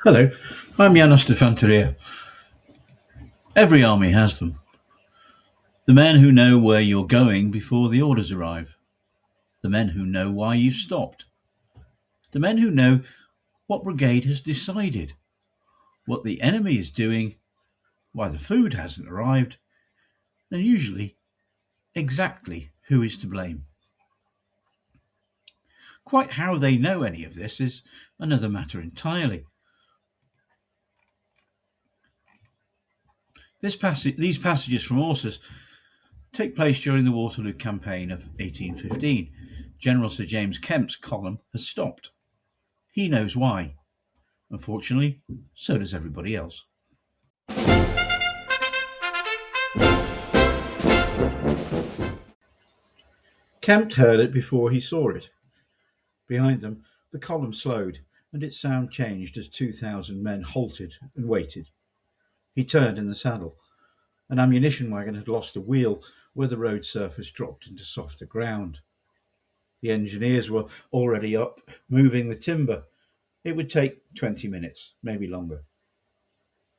Hello, I'm Di-Fanteria. Every army has them. The men who know where you're going before the orders arrive. The men who know why you've stopped. The men who know what brigade has decided, what the enemy is doing, why the food hasn't arrived, and usually exactly who is to blame. Quite how they know any of this is another matter entirely. These passages from ORSUS take place during the Waterloo campaign of 1815. General Sir James Kemp's column has stopped. He knows why. Unfortunately, so does everybody else. Kemp heard it before he saw it. Behind them, the column slowed, and its sound changed as 2,000 men halted and waited. He turned in the saddle. An ammunition wagon had lost a wheel where the road surface dropped into softer ground. The engineers were already up, moving the timber. It would take 20 minutes, maybe longer.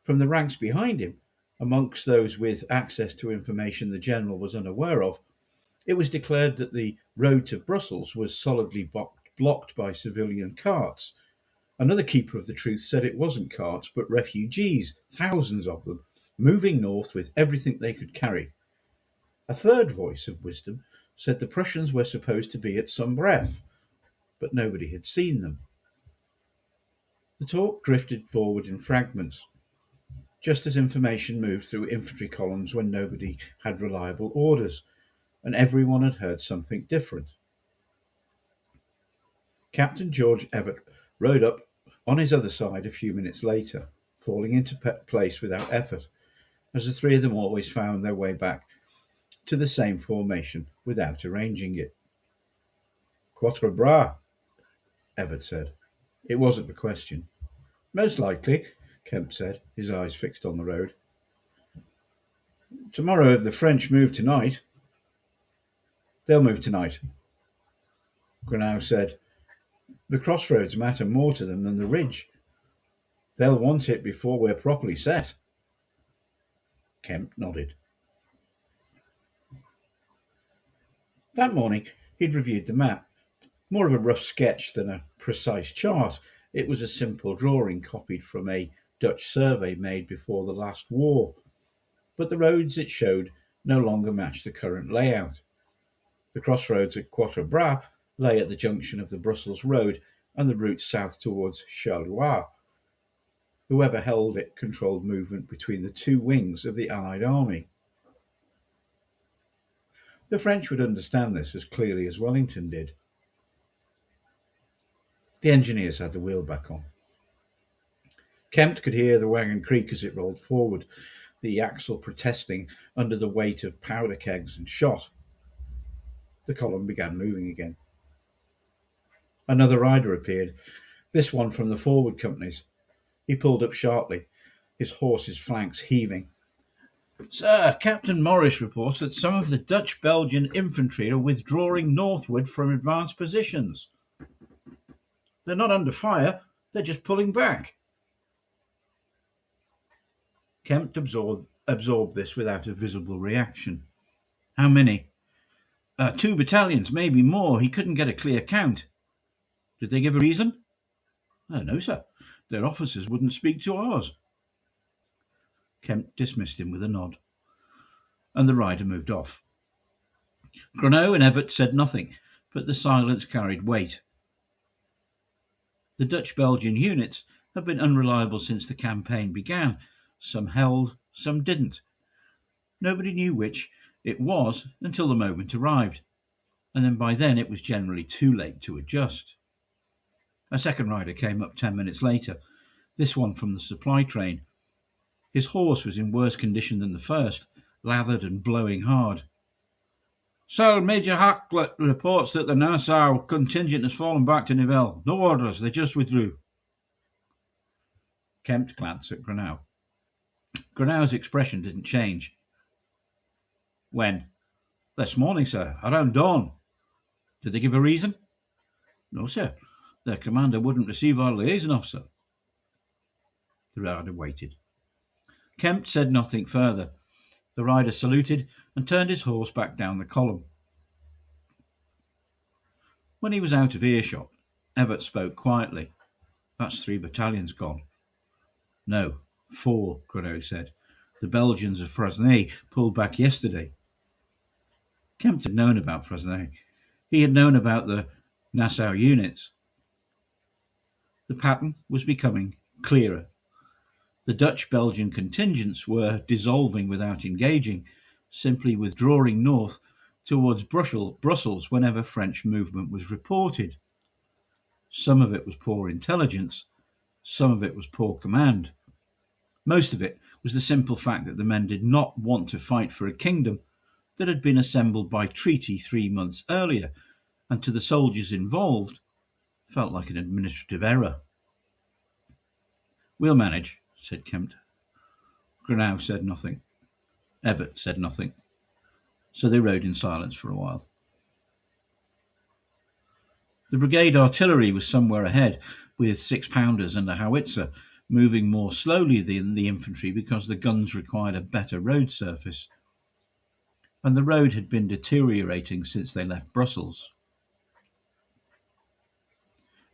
From the ranks behind him, amongst those with access to information the general was unaware of, it was declared that the road to Brussels was solidly blocked by civilian carts. Another keeper of the truth said it wasn't carts, but refugees, thousands of them, moving north with everything they could carry. A third voice of wisdom said the Prussians were supposed to be at Sombref, but nobody had seen them. The talk drifted forward in fragments, just as information moved through infantry columns when nobody had reliable orders, and everyone had heard something different. Captain George Everett rode up on his other side a few minutes later, falling into place without effort, as the three of them always found their way back to the same formation without arranging it. Quatre bras, Everett said. It wasn't a question. Most likely, Kemp said, his eyes fixed on the road. Tomorrow, if the French move tonight. They'll move tonight. Grenou said, the crossroads matter more to them than the ridge. They'll want it before we're properly set. Kemp nodded. That morning, he'd reviewed the map. More of a rough sketch than a precise chart. It was a simple drawing copied from a Dutch survey made before the last war. But the roads it showed no longer matched the current layout. The crossroads at Quatre Bras lay at the junction of the Brussels road and the route south towards Charleroi. Whoever held it controlled movement between the two wings of the Allied army. The French would understand this as clearly as Wellington did. The engineers had the wheel back on. Kemp could hear the wagon creak as it rolled forward, the axle protesting under the weight of powder kegs and shot. The column began moving again. Another rider appeared, this one from the forward companies. He pulled up sharply, his horse's flanks heaving. Sir, Captain Morris reports that some of the Dutch-Belgian infantry are withdrawing northward from advanced positions. They're not under fire, they're just pulling back. Kemp absorbed this without a visible reaction. How many? 2 battalions, maybe more. He couldn't get a clear count. Did they give a reason? No, sir. Their officers wouldn't speak to ours. Kemp dismissed him with a nod, and the rider moved off. Grenou and Everett said nothing, but the silence carried weight. The Dutch-Belgian units have been unreliable since the campaign began. Some held, some didn't. Nobody knew which it was until the moment arrived, and then by then it was generally too late to adjust. A second rider came up 10 minutes later, this one from the supply train. His horse was in worse condition than the first, lathered and blowing hard. Sir, Major Haklett reports that the Nassau contingent has fallen back to Nivelles. No orders, they just withdrew. Kemp glanced at Grenou. Grenou's expression didn't change. When? This morning, sir, around dawn. Did they give a reason? No, sir. Their commander wouldn't receive our liaison officer. The rider waited. Kempt said nothing further. The rider saluted and turned his horse back down the column. When he was out of earshot, Everett spoke quietly. "That's 3 battalions gone." "No, 4, Grenot said. "The Belgians of Frasnay pulled back yesterday." Kempt had known about Frasnay. He had known about the Nassau units. The pattern was becoming clearer. The Dutch-Belgian contingents were dissolving without engaging, simply withdrawing north towards Brussels whenever French movement was reported. Some of it was poor intelligence, some of it was poor command. Most of it was the simple fact that the men did not want to fight for a kingdom that had been assembled by treaty 3 months earlier, and to the soldiers involved felt like an administrative error. "We'll manage," said Kempt. Grenot said nothing. Everett said nothing. So they rode in silence for a while. The brigade artillery was somewhere ahead, with 6-pounders and a howitzer, moving more slowly than the infantry because the guns required a better road surface, and the road had been deteriorating since they left Brussels.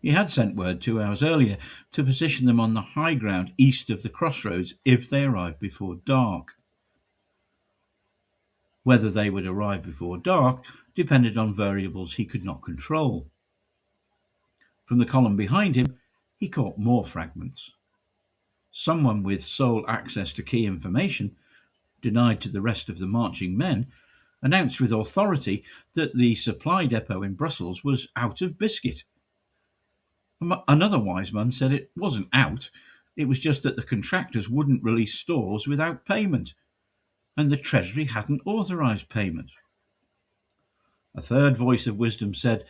He had sent word 2 hours earlier to position them on the high ground east of the crossroads if they arrived before dark. Whether they would arrive before dark depended on variables he could not control. From the column behind him, he caught more fragments. Someone with sole access to key information, denied to the rest of the marching men, announced with authority that the supply depot in Brussels was out of biscuit. Another wise man said it wasn't out, it was just that the contractors wouldn't release stores without payment, and the Treasury hadn't authorised payment. A third voice of wisdom said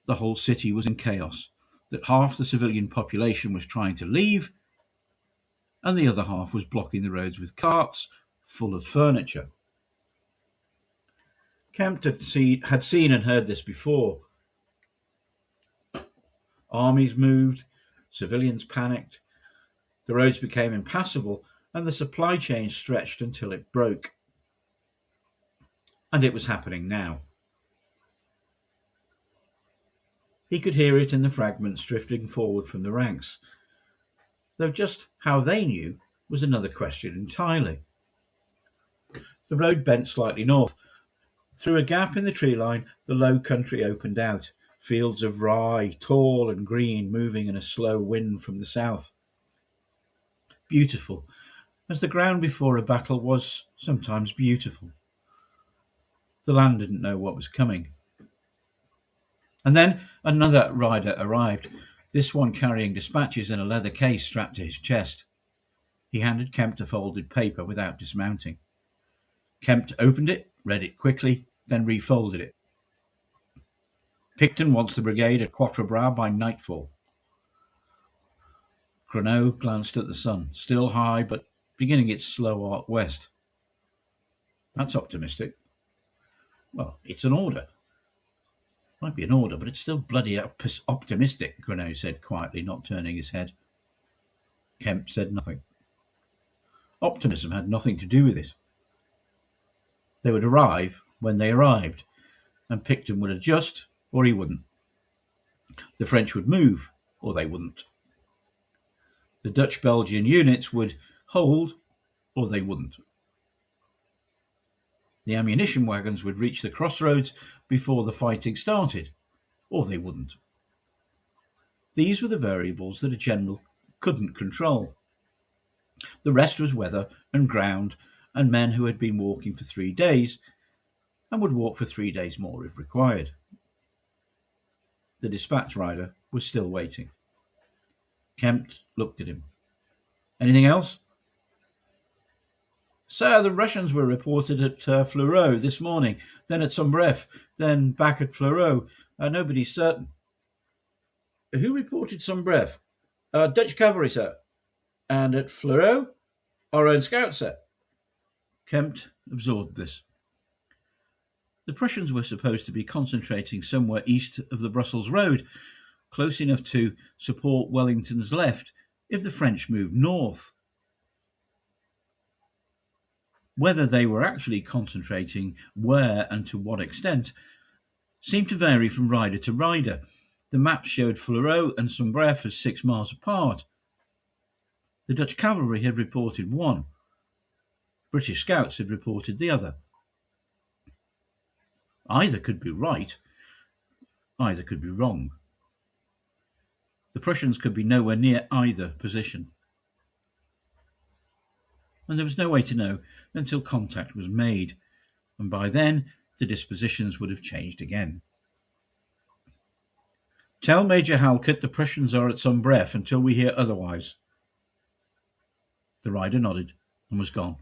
the whole city was in chaos, that half the civilian population was trying to leave, and the other half was blocking the roads with carts full of furniture. Kempt had seen and heard this before. Armies moved, civilians panicked, the roads became impassable, and the supply chain stretched until it broke. And it was happening now. He could hear it in the fragments drifting forward from the ranks, though just how they knew was another question entirely. The road bent slightly north. Through a gap in the tree line, the low country opened out, fields of rye, tall and green, moving in a slow wind from the south. Beautiful, as the ground before a battle was sometimes beautiful. The land didn't know what was coming. And then another rider arrived, this one carrying dispatches in a leather case strapped to his chest. He handed Kempt a folded paper without dismounting. Kempt opened it, read it quickly, then refolded it. "Picton wants the brigade at Quatre Bras by nightfall." Grenot glanced at the sun, still high but beginning its slow arc west. "That's optimistic." "Well, it's an order." "Might be an order, but it's still bloody optimistic," Grenot said quietly, not turning his head. Kempt said nothing. Optimism had nothing to do with it. They would arrive when they arrived, and Picton would adjust or he wouldn't. The French would move or they wouldn't. The Dutch-Belgian units would hold or they wouldn't. The ammunition wagons would reach the crossroads before the fighting started, or they wouldn't. These were the variables that a general couldn't control. The rest was weather and ground and men who had been walking for 3 days and would walk for 3 days more if required. The dispatch rider was still waiting. Kempt looked at him. "Anything else?" "Sir, the Russians were reported at Fleurot this morning, then at Sombref, then back at Fleurot. Nobody's certain." "Who reported Sombref?" "Dutch cavalry, sir." "And at Fleurot?" "Our own scouts, sir." Kempt absorbed this. The Prussians were supposed to be concentrating somewhere east of the Brussels road, close enough to support Wellington's left if the French moved north, Whether they were actually concentrating where and to what extent seemed to vary from rider to rider. The maps showed Fleureau and Sombref as 6 miles apart. The Dutch cavalry had reported one. British scouts had reported the other. Either could be right, either could be wrong. The Prussians could be nowhere near either position. And there was no way to know until contact was made, and by then the dispositions would have changed again. Tell Major Halkett the Prussians are at Sombref until we hear otherwise. The rider nodded and was gone.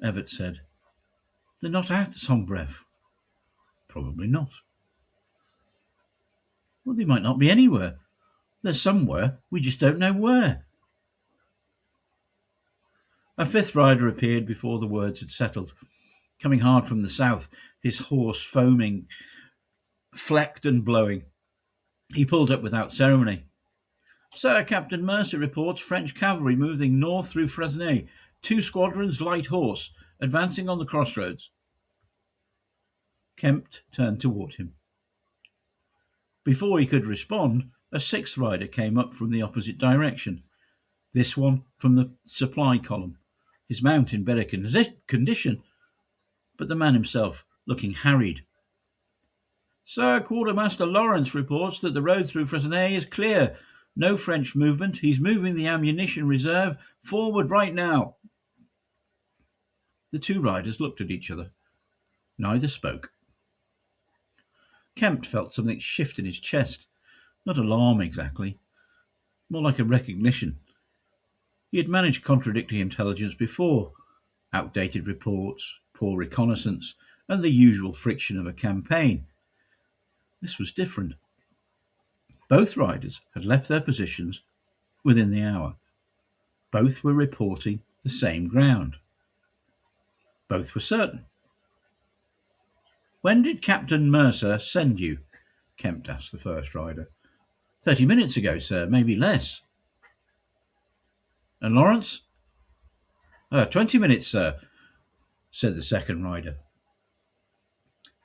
Everett said, They're not at Sombref. Probably not. Well, they might not be anywhere. They're somewhere, we just don't know where. A fifth rider appeared before the words had settled, coming hard from the south, his horse foaming, flecked and blowing. He pulled up without ceremony. Sir, Captain Mercer reports French cavalry moving north through Fresnay, 2 squadrons light horse, advancing on the crossroads. Kempt turned toward him. Before he could respond, a 6th rider came up from the opposite direction, this one from the supply column, his mount in better condition, but the man himself looking harried. Sir, Quartermaster Lawrence reports that the road through Fresnay is clear. No French movement. He's moving the ammunition reserve forward right now. The 2 riders looked at each other. Neither spoke. Kempt felt something shift in his chest. Not alarm exactly. More like a recognition. He had managed contradictory intelligence before. Outdated reports, poor reconnaissance, and the usual friction of a campaign. This was different. Both riders had left their positions within the hour. Both were reporting the same ground. Both were certain. When did Captain Mercer send you? Kempt asked the first rider. 30 minutes ago, sir, maybe less. And Lawrence? 20 minutes, sir, said the second rider.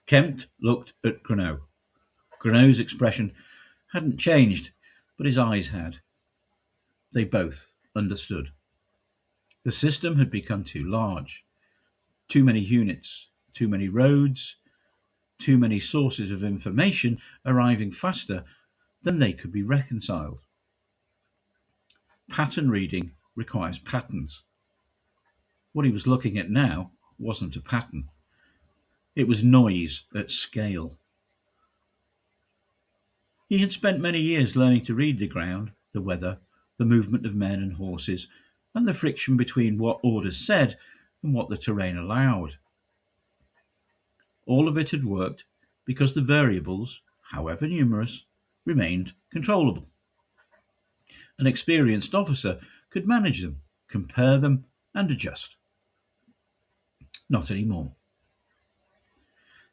Kempt looked at Grenault. Grenault's expression hadn't changed, but his eyes had. They both understood. The system had become too large. Too many units, too many roads, too many sources of information arriving faster than they could be reconciled. Pattern reading requires patterns. What he was looking at now wasn't a pattern. It was noise at scale. He had spent many years learning to read the ground, the weather, the movement of men and horses, and the friction between what orders said and what the terrain allowed. All of it had worked because the variables, however numerous, remained controllable. An experienced officer could manage them, compare them, and adjust. Not anymore.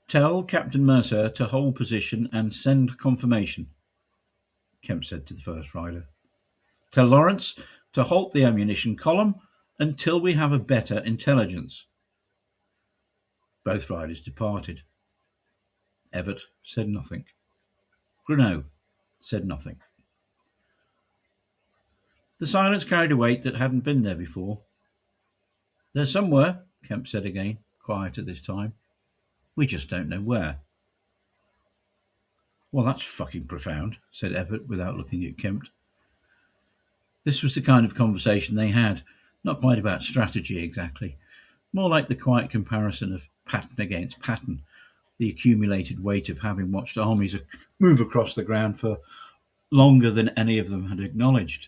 Tell Captain Mercer to hold position and send confirmation, Kempt said to the first rider. Tell Lawrence to halt the ammunition column until we have a better intelligence. Both riders departed. Everett said nothing. Grenault said nothing. The silence carried a weight that hadn't been there before. They're somewhere, Kempt said again, quieter this time. We just don't know where. Well, that's fucking profound, said Everett without looking at Kempt. This was the kind of conversation they had, not quite about strategy exactly, more like the quiet comparison of pattern against pattern, the accumulated weight of having watched armies move across the ground for longer than any of them had acknowledged.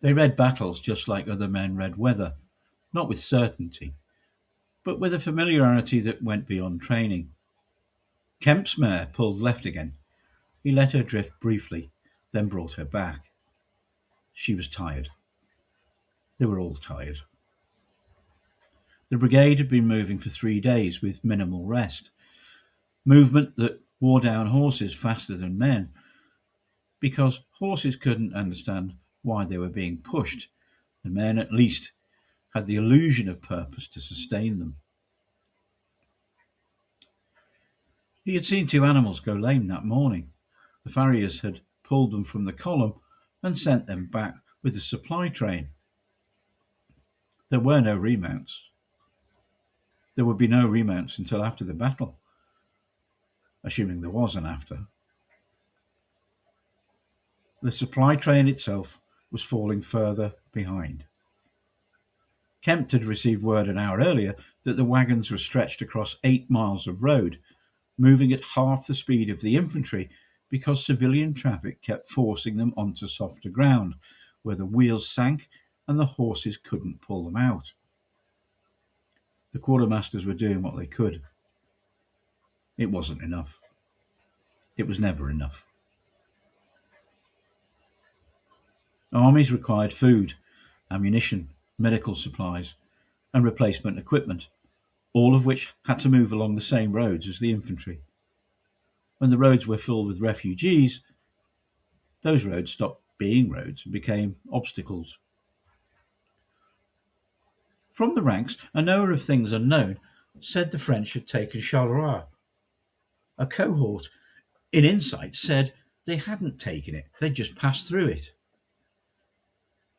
They read battles just like other men read weather, not with certainty, but with a familiarity that went beyond training. Kempt's mare pulled left again. He let her drift briefly, then brought her back. She was tired. They were all tired. The brigade had been moving for 3 days with minimal rest. Movement that wore down horses faster than men, because horses couldn't understand why they were being pushed The men, at least, had the illusion of purpose to sustain them. He had seen 2 animals go lame that morning. The farriers had pulled them from the column and sent them back with the supply train. There were no remounts. There would be no remounts until after the battle, assuming there was an after. The supply train itself was falling further behind. Kempt had received word an hour earlier that the wagons were stretched across 8 miles of road, moving at half the speed of the infantry because civilian traffic kept forcing them onto softer ground, where the wheels sank and the horses couldn't pull them out. The quartermasters were doing what they could. It wasn't enough. It was never enough. Armies required food, ammunition, medical supplies, and replacement equipment, all of which had to move along the same roads as the infantry. When the roads were filled with refugees, those roads stopped being roads and became obstacles. From the ranks, a knower of things unknown said the French had taken Charleroi. A cohort in insight said they hadn't taken it, they'd just passed through it.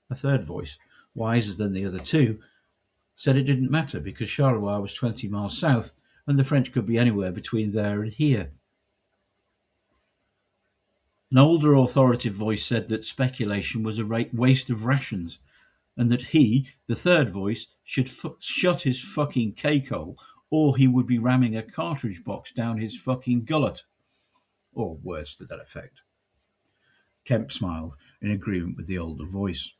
A third voice, wiser than the other 2, said it didn't matter because Charleroi was 20 miles south and the French could be anywhere between there and here. An older authoritative voice said that speculation was a waste of rations and that he, the third voice, should shut his fucking cake hole or he would be ramming a cartridge box down his fucking gullet. Or words to that effect. Kemp smiled in agreement with the older voice.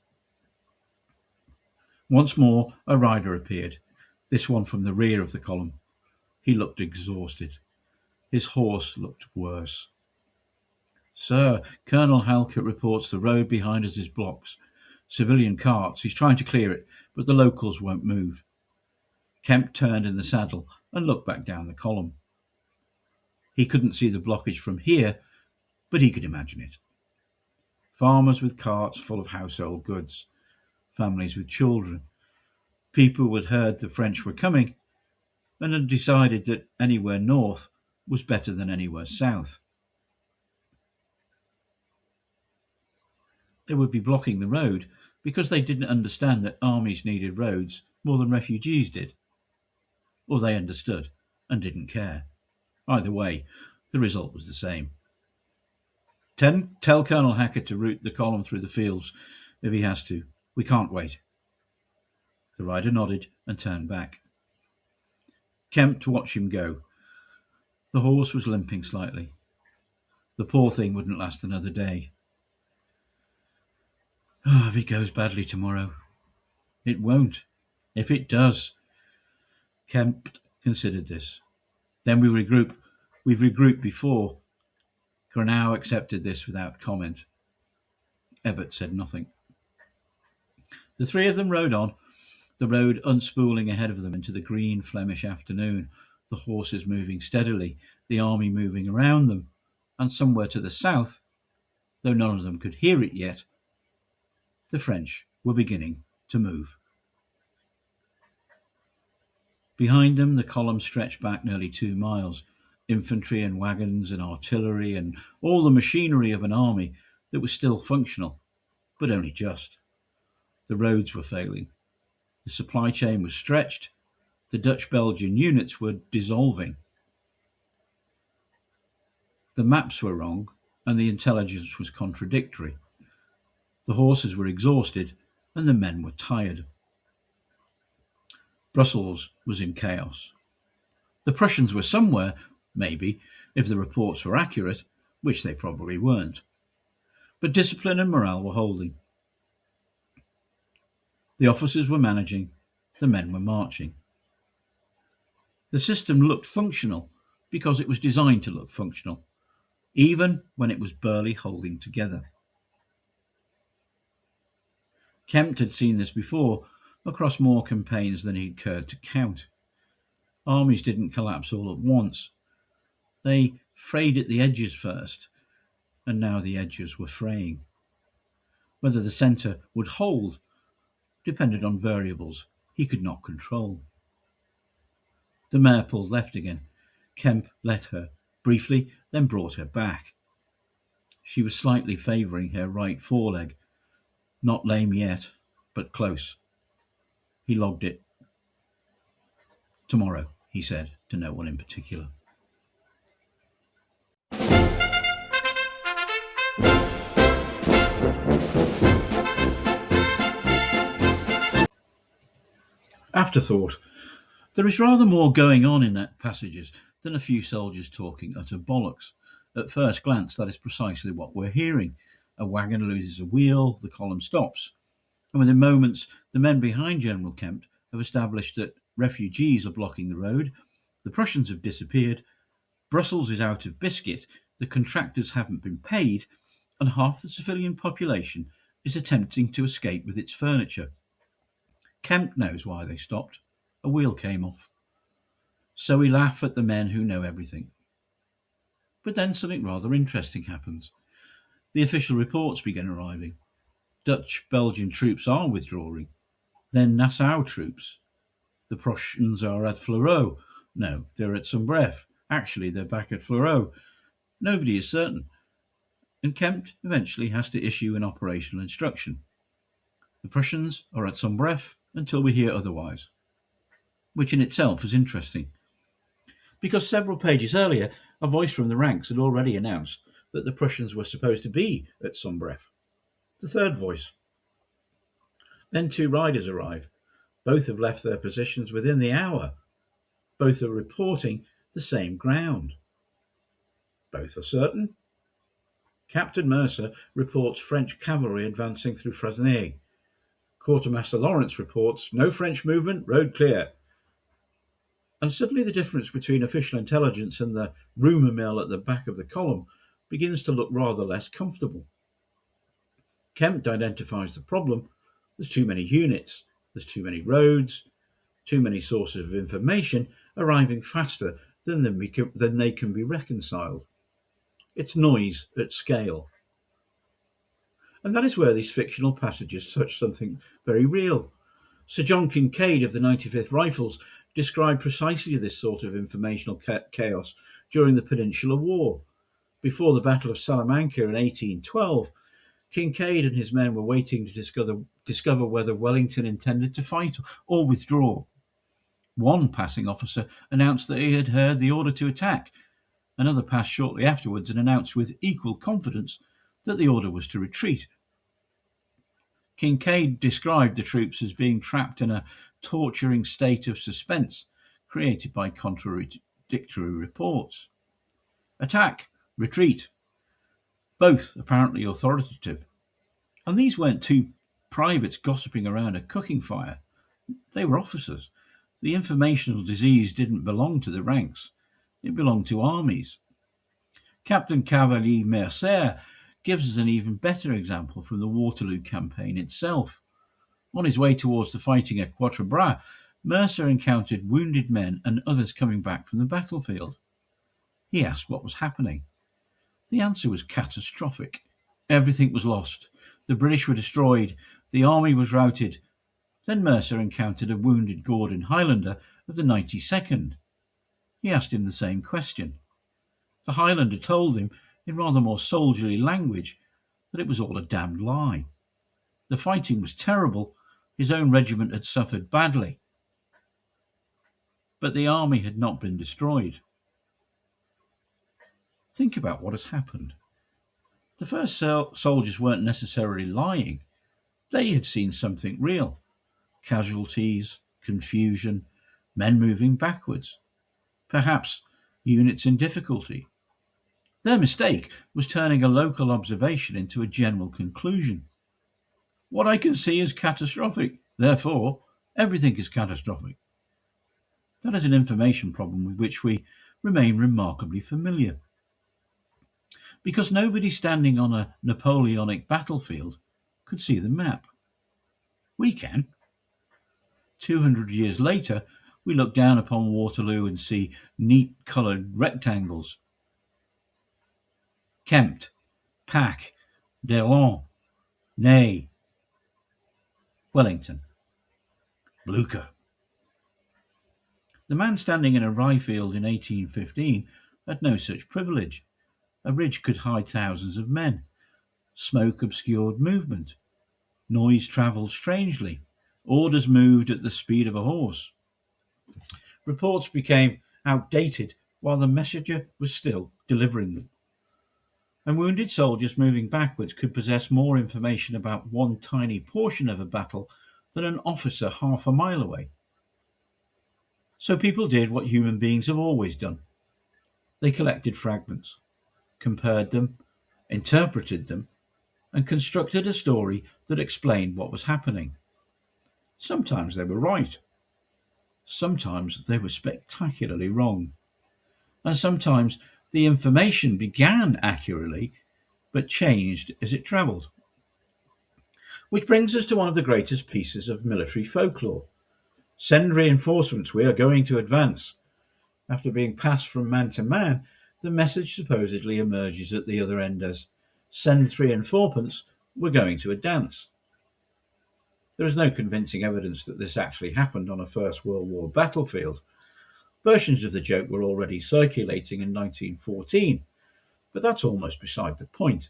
Once more a rider appeared, this one from the rear of the column. He looked exhausted. His horse looked worse. "Sir, Colonel Halkett reports the road behind us is blocked. Civilian carts. He's trying to clear it, but the locals won't move." Kemp turned in the saddle and looked back down the column. He couldn't see the blockage from here, but he could imagine it. Farmers with carts full of household goods, families with children, people who had heard the French were coming and had decided that anywhere north was better than anywhere south. They would be blocking the road because they didn't understand that armies needed roads more than refugees did. Or they understood and didn't care. Either way, the result was the same. Tell Colonel Hackett to route the column through the fields if he has to. We can't wait." The rider nodded and turned back. Kemp watched him go. The horse was limping slightly. The poor thing wouldn't last another day. If it goes badly tomorrow. It won't. If it does. Kemp considered this. Then we regroup. We've regrouped before. Granau accepted this without comment. Ebbett said nothing. The 3 of them rode on, the road unspooling ahead of them into the green Flemish afternoon, the horses moving steadily, the army moving around them, and somewhere to the south, though none of them could hear it yet, the French were beginning to move. Behind them, the column stretched back nearly 2 miles, infantry and wagons and artillery and all the machinery of an army that was still functional, but only just. The roads were failing. The supply chain was stretched. The Dutch-Belgian units were dissolving. The maps were wrong, and the intelligence was contradictory. The horses were exhausted, and the men were tired. Brussels was in chaos. The Prussians were somewhere, maybe, if the reports were accurate, which they probably weren't. But discipline and morale were holding. The officers were managing, the men were marching. The system looked functional because it was designed to look functional, even when it was barely holding together. Kempt had seen this before across more campaigns than he'd cared to count. Armies didn't collapse all at once. They frayed at the edges first, and now the edges were fraying. Whether the centre would hold depended on variables he could not control. The mare pulled left again. Kemp let her, briefly, then brought her back. She was slightly favouring her right foreleg. Not lame yet, but close. He logged it. "Tomorrow," he said, to no one in particular. Afterthought. There is rather more going on in that passages than a few soldiers talking utter bollocks. At first glance, that is precisely what we're hearing. A wagon loses a wheel, the column stops. And within moments, the men behind General Kemp have established that refugees are blocking the road, the Prussians have disappeared, Brussels is out of biscuit, the contractors haven't been paid, and half the civilian population is attempting to escape with its furniture. Kemp knows why they stopped. A wheel came off. So we laugh at the men who know everything. But then something rather interesting happens. The official reports begin arriving. Dutch-Belgian troops are withdrawing. Then Nassau troops. The Prussians are at Fleurus. No, they're at Sombref. Actually, they're back at Fleurus. Nobody is certain. And Kemp eventually has to issue an operational instruction. The Prussians are at Sombref until we hear otherwise. Which in itself is interesting. Because several pages earlier, a voice from the ranks had already announced that the Prussians were supposed to be at Sombref. The third voice. Then two riders arrive. Both have left their positions within the hour. Both are reporting the same ground. Both are certain. Captain Mercer reports French cavalry advancing through Frasnier. Quartermaster Lawrence reports no French movement, road clear. And suddenly the difference between official intelligence and the rumour mill at the back of the column begins to look rather less comfortable. Kemp identifies the problem. There's too many units, there's too many roads, too many sources of information arriving faster than they can be reconciled. It's noise at scale. And that is where these fictional passages touch something very real. Sir John Kincaid of the 95th Rifles described precisely this sort of informational chaos during the Peninsular War. Before the Battle of Salamanca in 1812, Kincaid and his men were waiting to discover whether Wellington intended to fight or withdraw. One passing officer announced that he had heard the order to attack. Another passed shortly afterwards and announced with equal confidence that the order was to retreat. Kincaid described the troops as being trapped in a torturing state of suspense created by contradictory reports. Attack, retreat, both apparently authoritative. And these weren't two privates gossiping around a cooking fire. They were officers. The informational disease didn't belong to the ranks. It belonged to armies. Captain Cavalier Mercer gives us an even better example from the Waterloo campaign itself. On his way towards the fighting at Quatre Bras, Mercer encountered wounded men and others coming back from the battlefield. He asked what was happening. The answer was catastrophic. Everything was lost. The British were destroyed. The army was routed. Then Mercer encountered a wounded Gordon Highlander of the 92nd. He asked him the same question. The Highlander told him, in rather more soldierly language, that it was all a damned lie. The fighting was terrible. His own regiment had suffered badly. But the army had not been destroyed. Think about what has happened. The first soldiers weren't necessarily lying. They had seen something real. Casualties, confusion, men moving backwards. Perhaps units in difficulty. Their mistake was turning a local observation into a general conclusion. What I can see is catastrophic. Therefore, everything is catastrophic. That is an information problem with which we remain remarkably familiar. Because nobody standing on a Napoleonic battlefield could see the map. We can. 200 years later, we look down upon Waterloo and see neat coloured rectangles. Kempt, Pack, Delon, Ney, Wellington. Blucher. The man standing in a rye field in 1815 had no such privilege. A ridge could hide thousands of men. Smoke obscured movement. Noise travelled strangely. Orders moved at the speed of a horse. Reports became outdated while the messenger was still delivering them. And wounded soldiers moving backwards could possess more information about one tiny portion of a battle than an officer half a mile away. So people did what human beings have always done. They collected fragments, compared them, interpreted them, and constructed a story that explained what was happening. Sometimes they were right. Sometimes they were spectacularly wrong. And sometimes the information began accurately, but changed as it travelled. Which brings us to one of the greatest pieces of military folklore. Send reinforcements, we are going to advance. After being passed from man to man, the message supposedly emerges at the other end as, send 3 and 4pence, we're going to a dance. There is no convincing evidence that this actually happened on a First World War battlefield. Versions of the joke were already circulating in 1914, but that's almost beside the point.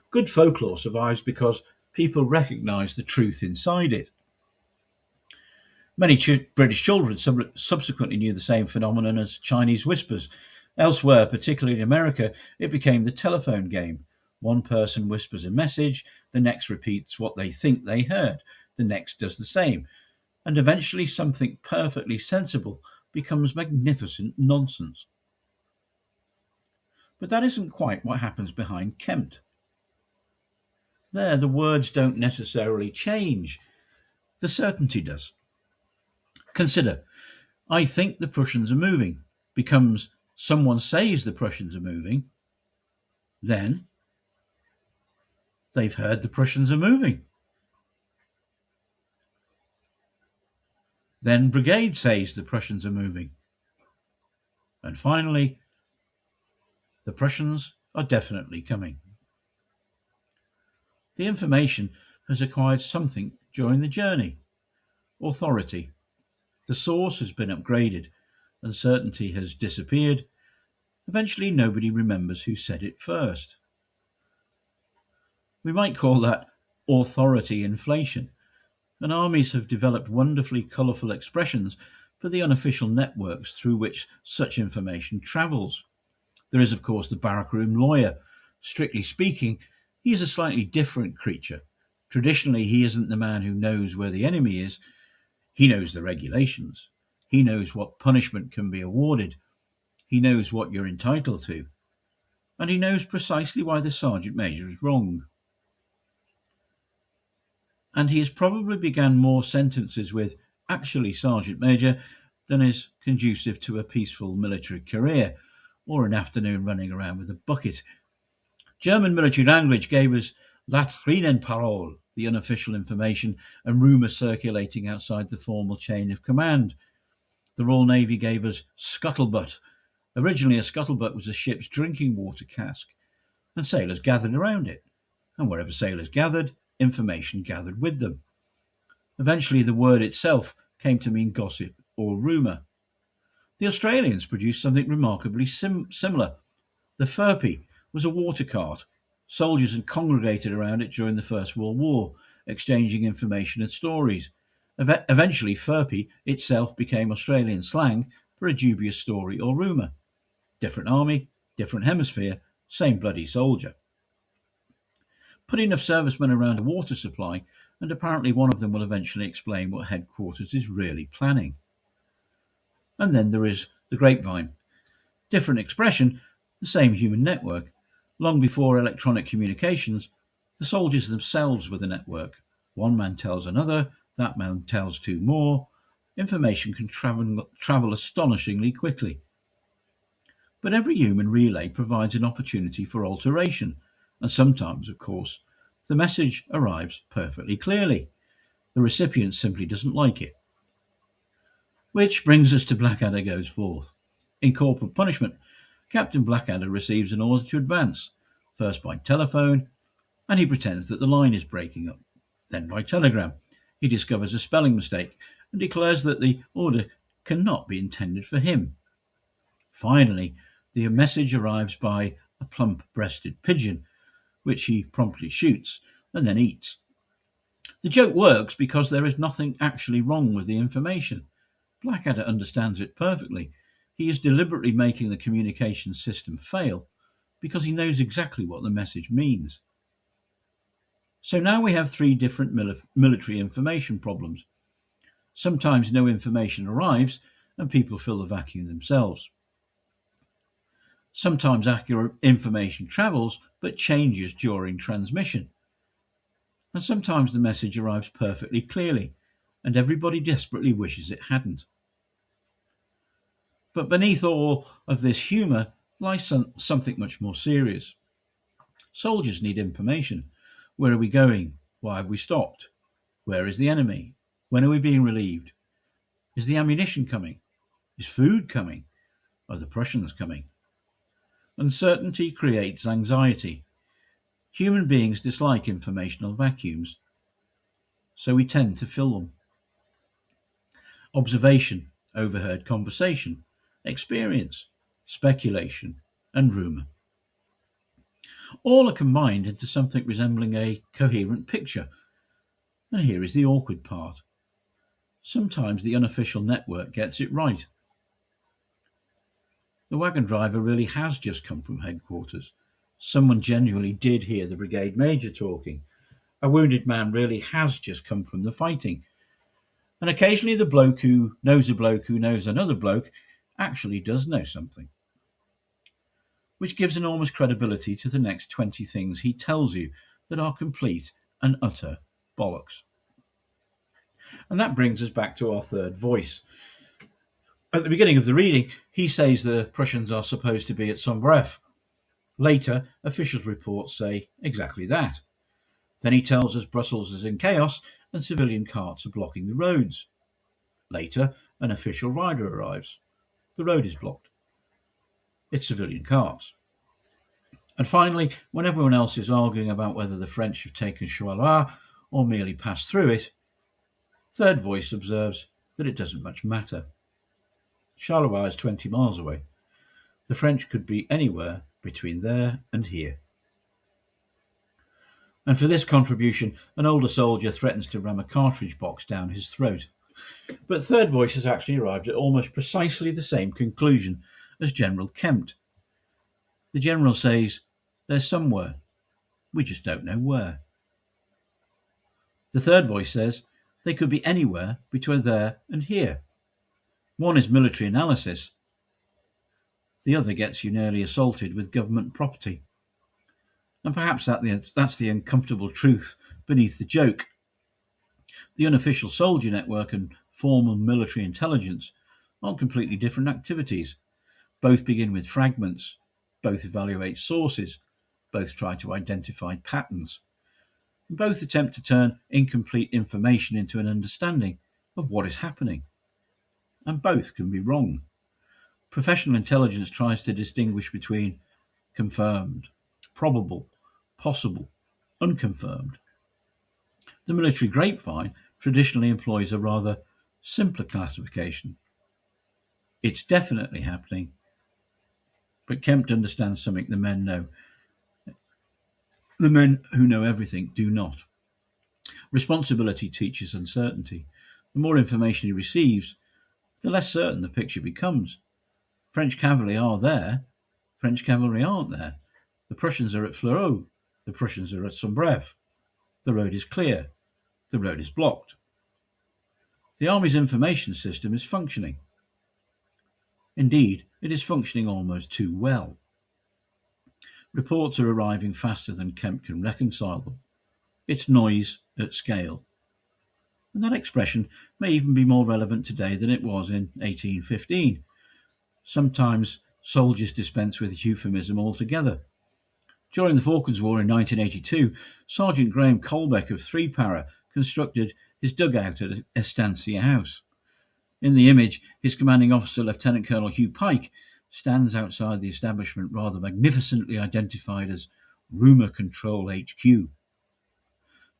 Good folklore survives because people recognise the truth inside it. Many British children subsequently knew the same phenomenon as Chinese whispers. Elsewhere, particularly in America, it became the telephone game. One person whispers a message, the next repeats what they think they heard, the next does the same, and eventually something perfectly sensible becomes magnificent nonsense. But that isn't quite what happens behind Kempt. There, the words don't necessarily change. The certainty does. Consider, I think the Prussians are moving, becomes someone says the Prussians are moving, then they've heard the Prussians are moving. Then Brigade says the Prussians are moving. And finally, the Prussians are definitely coming. The information has acquired something during the journey. Authority. The source has been upgraded. Uncertainty has disappeared. Eventually nobody remembers who said it first. We might call that authority inflation, and armies have developed wonderfully colourful expressions for the unofficial networks through which such information travels. There is, of course, the barrackroom lawyer. Strictly speaking, he is a slightly different creature. Traditionally, he isn't the man who knows where the enemy is. He knows the regulations. He knows what punishment can be awarded. He knows what you're entitled to. And he knows precisely why the sergeant major is wrong. And he has probably begun more sentences with, actually, Sergeant Major, than is conducive to a peaceful military career, or an afternoon running around with a bucket. German military language gave us Latrinenparole, the unofficial information and rumour circulating outside the formal chain of command. The Royal Navy gave us scuttlebutt. Originally, a scuttlebutt was a ship's drinking water cask, and sailors gathered around it. And wherever sailors gathered, information gathered with them. Eventually, the word itself came to mean gossip or rumour. The Australians produced something remarkably similar. The Furpy was a water cart. Soldiers had congregated around it during the First World War, exchanging information and stories. Eventually, Furpy itself became Australian slang for a dubious story or rumour. Different army, different hemisphere, same bloody soldier. Put enough servicemen around a water supply, and apparently one of them will eventually explain what headquarters is really planning. And then there is the grapevine. Different expression, the same human network. Long before electronic communications, the soldiers themselves were the network. One man tells another, that man tells 2 more. Information can travel astonishingly quickly. But every human relay provides an opportunity for alteration, and sometimes, of course, the message arrives perfectly clearly. The recipient simply doesn't like it. Which brings us to Blackadder Goes Forth. In corporal punishment, Captain Blackadder receives an order to advance, first by telephone, and he pretends that the line is breaking up. Then by telegram, he discovers a spelling mistake, and declares that the order cannot be intended for him. Finally, the message arrives by a plump-breasted pigeon, which he promptly shoots and then eats. The joke works because there is nothing actually wrong with the information. Blackadder understands it perfectly. He is deliberately making the communication system fail because he knows exactly what the message means. So now we have three different military information problems. Sometimes no information arrives and people fill the vacuum themselves. Sometimes accurate information travels but changes during transmission. And sometimes the message arrives perfectly clearly and everybody desperately wishes it hadn't. But beneath all of this humour lies something much more serious. Soldiers need information. Where are we going? Why have we stopped? Where is the enemy? When are we being relieved? Is the ammunition coming? Is food coming? Are the Prussians coming? Uncertainty creates anxiety. Human beings dislike informational vacuums, so we tend to fill them. Observation, overheard conversation, experience, speculation, and rumour. All are combined into something resembling a coherent picture. And here is the awkward part. Sometimes the unofficial network gets it right. The wagon driver really has just come from headquarters. Someone genuinely did hear the brigade major talking. A wounded man really has just come from the fighting. And occasionally the bloke who knows a bloke who knows another bloke actually does know something, which gives enormous credibility to the next 20 things he tells you that are complete and utter bollocks. And that brings us back to our third voice. At the beginning of the reading, he says the Prussians are supposed to be at Sombref. Later, officials' reports say exactly that. Then he tells us Brussels is in chaos and civilian carts are blocking the roads. Later, an official rider arrives. The road is blocked. It's civilian carts. And finally, when everyone else is arguing about whether the French have taken Charleroi or merely passed through it, third voice observes that it doesn't much matter. Charleroi is 20 miles away. The French could be anywhere between there and here. And for this contribution, an older soldier threatens to ram a cartridge box down his throat. But third voice has actually arrived at almost precisely the same conclusion as General Kempt. The general says, "They're somewhere. We just don't know where." The third voice says, "They could be anywhere between there and here." One is military analysis. The other gets you nearly assaulted with government property. And perhaps that's the uncomfortable truth beneath the joke. The unofficial soldier network and formal military intelligence are completely different activities. Both begin with fragments. Both evaluate sources. Both try to identify patterns. Both attempt to turn incomplete information into an understanding of what is happening. And both can be wrong. Professional intelligence tries to distinguish between confirmed, probable, possible, unconfirmed. The military grapevine traditionally employs a rather simpler classification. It's definitely happening. But Kempt understands something the men know. The men who know everything do not. Responsibility teaches uncertainty. The more information he receives, the less certain the picture becomes. French cavalry are there. French cavalry aren't there. The Prussians are at Fleurus. The Prussians are at Sombref. The road is clear. The road is blocked. The army's information system is functioning. Indeed, it is functioning almost too well. Reports are arriving faster than Kempt can reconcile them. It's noise at scale. And that expression may even be more relevant today than it was in 1815. Sometimes soldiers dispense with euphemism altogether. During the Falklands War in 1982, Sergeant Graham Colbeck of 3 Para constructed his dugout at Estancia House. In the image, his commanding officer, Lieutenant Colonel Hugh Pike, stands outside the establishment rather magnificently identified as Rumour Control HQ.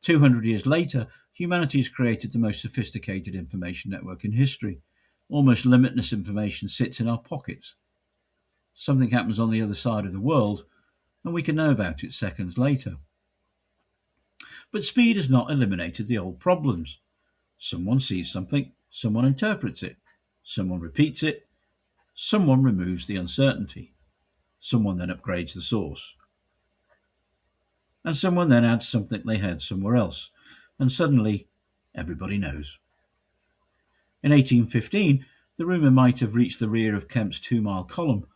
200 years later, Humanity has created the most sophisticated information network in history. Almost limitless information sits in our pockets. Something happens on the other side of the world, and we can know about it seconds later. But speed has not eliminated the old problems. Someone sees something, someone interprets it, someone repeats it, someone removes the uncertainty, someone then upgrades the source, and someone then adds something they had somewhere else, and suddenly everybody knows. In 1815, the rumour might have reached the rear of Kemp's 2-mile column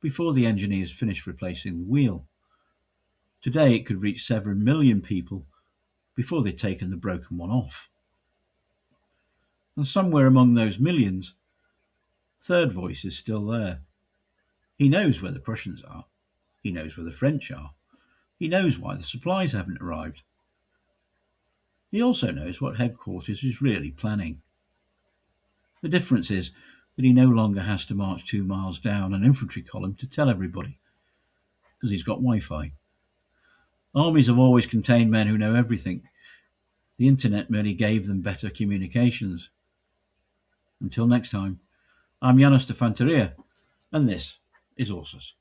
before the engineers finished replacing the wheel. Today it could reach several million people before they'd taken the broken one off. And somewhere among those millions, third voice is still there. He knows where the Prussians are. He knows where the French are. He knows why the supplies haven't arrived. He also knows what headquarters is really planning. The difference is that he no longer has to march 2 miles down an infantry column to tell everybody, because he's got Wi-Fi. Armies have always contained men who know everything. The internet merely gave them better communications. Until next time, I'm Di-Fanteria, and this is ORSUS.